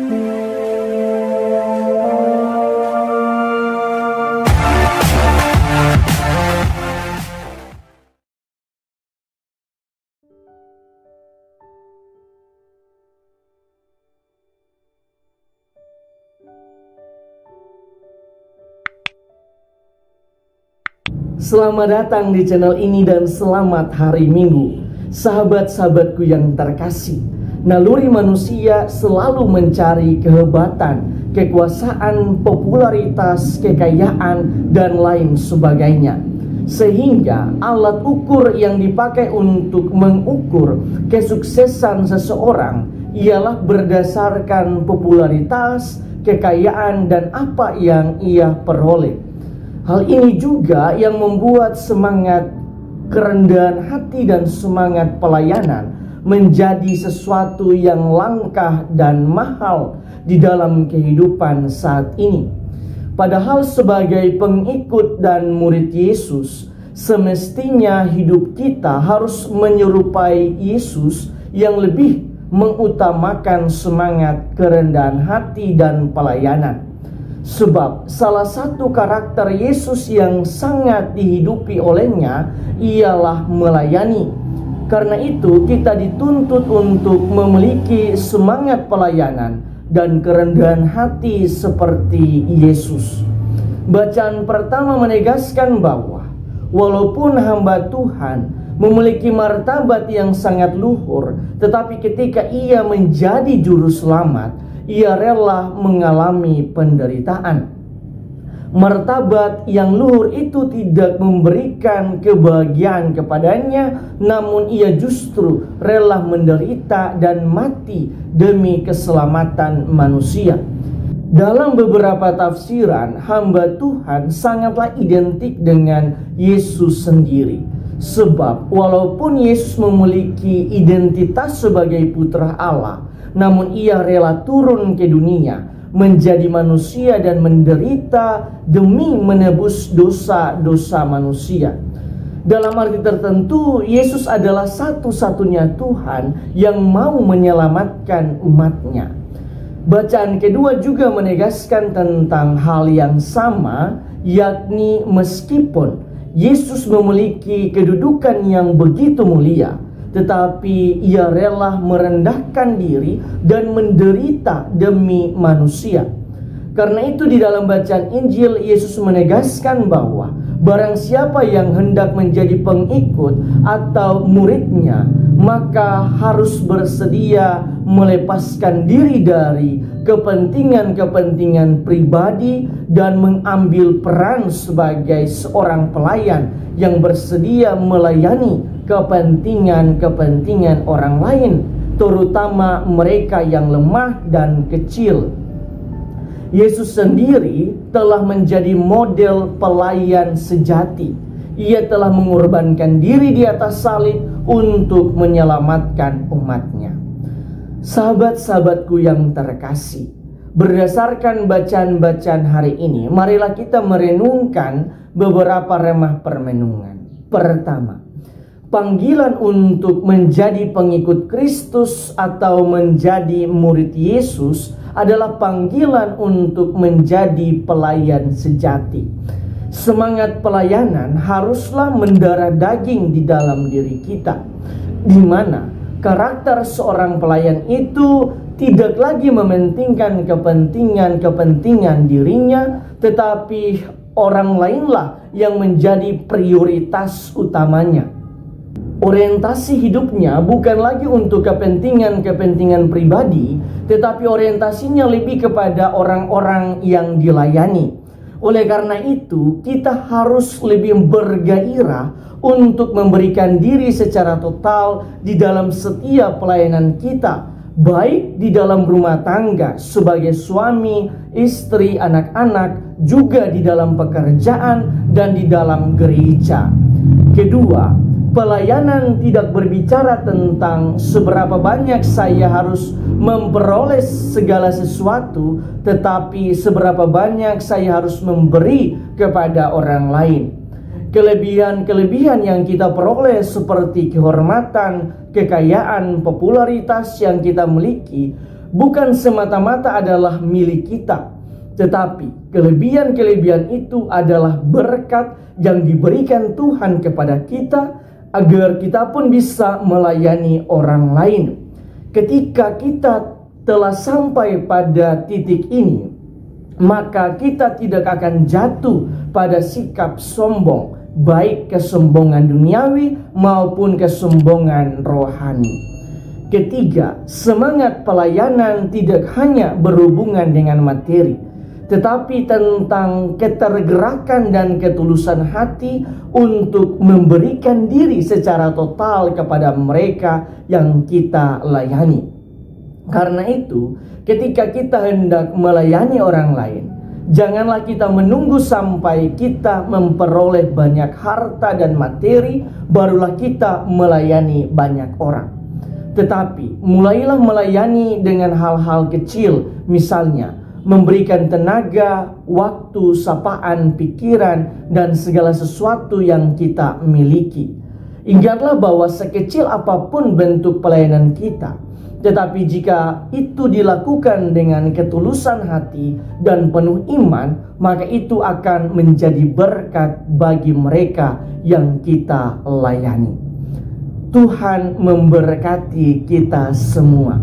Selamat datang di channel ini dan selamat hari Minggu. Sahabat-sahabatku yang terkasih, naluri manusia selalu mencari kehebatan, kekuasaan, popularitas, kekayaan, dan lain sebagainya. Sehingga alat ukur yang dipakai untuk mengukur kesuksesan seseorang ialah berdasarkan popularitas, kekayaan, dan apa yang ia peroleh. Hal ini juga yang membuat semangat kerendahan hati dan semangat pelayanan menjadi sesuatu yang langka dan mahal di dalam kehidupan saat ini. Padahal sebagai pengikut dan murid Yesus, semestinya hidup kita harus menyerupai Yesus yang lebih mengutamakan semangat kerendahan hati dan pelayanan. Sebab salah satu karakter Yesus yang sangat dihidupi olehnya ialah melayani. Karena itu kita dituntut untuk memiliki semangat pelayanan dan kerendahan hati seperti Yesus. Bacaan pertama menegaskan bahwa walaupun hamba Tuhan memiliki martabat yang sangat luhur, tetapi ketika ia menjadi juru selamat, ia rela mengalami penderitaan. Martabat yang luhur itu tidak memberikan kebahagiaan kepadanya, namun ia justru rela menderita dan mati demi keselamatan manusia. Dalam beberapa tafsiran, hamba Tuhan sangatlah identik dengan Yesus sendiri. Sebab walaupun Yesus memiliki identitas sebagai putra Allah, namun ia rela turun ke dunia menjadi manusia dan menderita demi menebus dosa-dosa manusia. Dalam arti tertentu, Yesus adalah satu-satunya Tuhan yang mau menyelamatkan umatnya. Bacaan kedua juga menegaskan tentang hal yang sama, yakni meskipun Yesus memiliki kedudukan yang begitu mulia, tetapi ia rela merendahkan diri dan menderita demi manusia. Karena itu di dalam bacaan Injil, Yesus menegaskan bahwa barang siapa yang hendak menjadi pengikut atau muridnya, maka harus bersedia melepaskan diri dari kepentingan-kepentingan pribadi dan mengambil peran sebagai seorang pelayan yang bersedia melayani kepentingan-kepentingan orang lain, terutama mereka yang lemah dan kecil. Yesus sendiri telah menjadi model pelayan sejati. Ia telah mengorbankan diri di atas salib untuk menyelamatkan umatnya. Sahabat-sahabatku yang terkasih, berdasarkan bacaan-bacaan hari ini, marilah kita merenungkan beberapa remah permenungan. Pertama, panggilan untuk menjadi pengikut Kristus atau menjadi murid Yesus adalah panggilan untuk menjadi pelayan sejati. Semangat pelayanan haruslah mendarah daging di dalam diri kita, di mana karakter seorang pelayan itu tidak lagi mementingkan kepentingan dirinya, tetapi orang lainlah yang menjadi prioritas utamanya. Orientasi hidupnya bukan lagi untuk kepentingan pribadi, tetapi orientasinya lebih kepada orang-orang yang dilayani. Oleh karena itu, kita harus lebih bergairah untuk memberikan diri secara total di dalam setiap pelayanan kita, baik di dalam rumah tangga sebagai suami, istri, anak-anak, juga di dalam pekerjaan dan di dalam gereja. Kedua, pelayanan tidak berbicara tentang seberapa banyak saya harus memperoleh segala sesuatu, tetapi seberapa banyak saya harus memberi kepada orang lain. Kelebihan-kelebihan yang kita peroleh seperti kehormatan, kekayaan, popularitas yang kita miliki bukan semata-mata adalah milik kita, tetapi kelebihan-kelebihan itu adalah berkat yang diberikan Tuhan kepada kita agar kita pun bisa melayani orang lain. Ketika kita telah sampai pada titik ini, maka kita tidak akan jatuh pada sikap sombong, baik kesombongan duniawi maupun kesombongan rohani. Ketiga, semangat pelayanan tidak hanya berhubungan dengan materi, tetapi tentang ketergerakan dan ketulusan hati untuk memberikan diri secara total kepada mereka yang kita layani. Karena itu, ketika kita hendak melayani orang lain, janganlah kita menunggu sampai kita memperoleh banyak harta dan materi, barulah kita melayani banyak orang. Tetapi, mulailah melayani dengan hal-hal kecil, misalnya memberikan tenaga, waktu, sapaan, pikiran, dan segala sesuatu yang kita miliki. Ingatlah bahwa sekecil apapun bentuk pelayanan kita, tetapi jika itu dilakukan dengan ketulusan hati dan penuh iman, maka itu akan menjadi berkat bagi mereka yang kita layani. Tuhan memberkati kita semua.